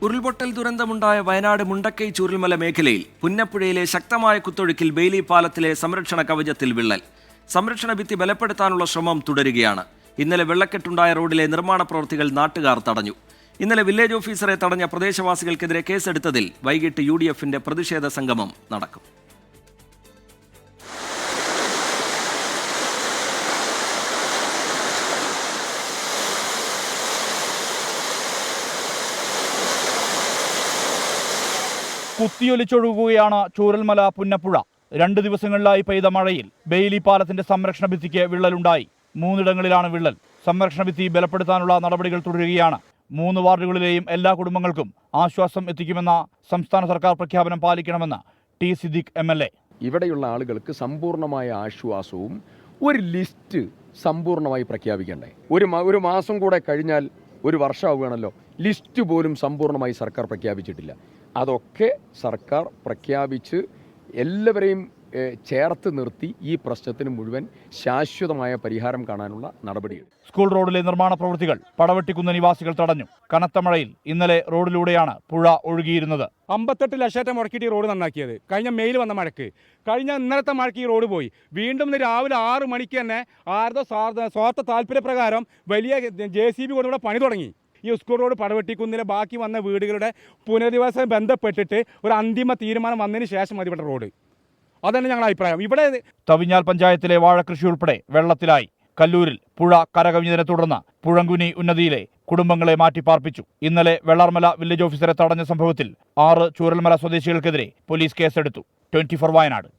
ഉരുൾപൊട്ടൽ ദുരന്തമുണ്ടായ വയനാട് മുണ്ടക്കൈ ചൂരൽമല മേഖലയിൽ പുന്നപ്പുഴയിലെ ശക്തമായ കുത്തൊഴുക്കിൽ ബെയിലി പാലത്തിലെ സംരക്ഷണ കവചത്തിൽ വിള്ളൽ. സംരക്ഷണ ഭിത്തി ബലപ്പെടുത്താനുള്ള ശ്രമം തുടരുകയാണ്. ഇന്നലെ വെള്ളക്കെട്ടുണ്ടായ റോഡിലെ നിർമ്മാണ പ്രവൃത്തികൾ നാട്ടുകാർ തടഞ്ഞു. ഇന്നലെ വില്ലേജ് ഓഫീസറെ തടഞ്ഞ പ്രദേശവാസികൾക്കെതിരെ കേസെടുത്തതിൽ വൈകിട്ട് UDFന്റെ പ്രതിഷേധ സംഗമം നടക്കും. കുത്തിയൊലിച്ചൊഴുകുകയാണ് ചൂരൽമല പുന്നപ്പുഴ. 2 ദിവസങ്ങളിലായി പെയ്ത മഴയിൽ ബെയിലി പാലത്തിന്റെ സംരക്ഷണ ഭിത്തിക്ക് വിള്ളലുണ്ടായി. 3 ഇടങ്ങളിലാണ് വിള്ളൽ. സംരക്ഷണ ഭിത്തി ബലപ്പെടുത്താനുള്ള നടപടികൾ തുടരുകയാണ്. 3 വാർഡുകളിലെയും എല്ലാ കുടുംബങ്ങൾക്കും ആശ്വാസം എത്തിക്കുമെന്ന സംസ്ഥാന സർക്കാർ പ്രഖ്യാപനം പാലിക്കണമെന്ന് ടി സിദ്ദിഖ് MLA. ഇവിടെയുള്ള ആളുകൾക്ക് സമ്പൂർണ്ണമായ ആശ്വാസവും ഒരു ലിസ്റ്റ് സമ്പൂർണ്ണമായി പ്രഖ്യാപിക്കണ്ടേ? ഒരു മാസം കൂടെ കഴിഞ്ഞാൽ 1 വർഷമാവുകയാണല്ലോ. ലിസ്റ്റ് പോലും സമ്പൂർണ്ണമായി സർക്കാർ പ്രഖ്യാപിച്ചിട്ടില്ല. അതൊക്കെ സർക്കാർ പ്രഖ്യാപിച്ച് എല്ലാവരെയും ചേർത്ത് നിർത്തി ഈ പ്രശ്നത്തിന് മുഴുവൻ ശാശ്വതമായ പരിഹാരം കാണാനുള്ള നടപടികൾ. സ്കൂൾ റോഡിലെ നിർമ്മാണ പ്രവൃത്തികൾ പടവെട്ടിക്കുന്ന് നിവാസികൾ തടഞ്ഞു. കനത്ത മഴയിൽ ഇന്നലെ റോഡിലൂടെയാണ് പുഴ ഒഴുകിയിരുന്നത്. 58 ലക്ഷത്തെ മുടക്കിയിട്ട് ഈ റോഡ് നന്നാക്കിയത് കഴിഞ്ഞ മെയിൽ വന്ന മഴയ്ക്ക്. ഇന്നലത്തെ മഴയ്ക്ക് ഈ റോഡ് പോയി. വീണ്ടും രാവിലെ 6 മണിക്ക് തന്നെ ആരോ സ്വാർത്ഥ താല്പര്യപ്രകാരം വലിയ JCB കൊണ്ട് ഇവിടെ പണി തുടങ്ങി. ഈ സ്കൂൾ റോഡ് പടവെട്ടിക്കുന്നിലെ ബാക്കി വന്ന വീടുകളുടെ പുനരധിവാസം ബന്ധപ്പെട്ടിട്ട് ഒരു അന്തിമ തീരുമാനം വന്നതിന് ശേഷം മതി ഇവിടെ റോഡ്. അതന്നെ ഞങ്ങളുടെ അഭിപ്രായം. ഇവിടെ തവിഞ്ഞാൽ പഞ്ചായത്തിലെ വാഴകൃഷി ഉൾപ്പെടെ വെള്ളത്തിലായി. കല്ലൂരിൽ പുഴ കരകവിഞ്ഞതിനെ തുടർന്ന് പുഴങ്കുനി ഉന്നതിയിലെ കുടുംബങ്ങളെ മാറ്റിപ്പാർപ്പിച്ചു. ഇന്നലെ വെള്ളാർമല വില്ലേജ് ഓഫീസറെ തടഞ്ഞ സംഭവത്തിൽ 6 ചൂരൽമല സ്വദേശികൾക്കെതിരെ പോലീസ് കേസെടുത്തു. 24 വയനാട്.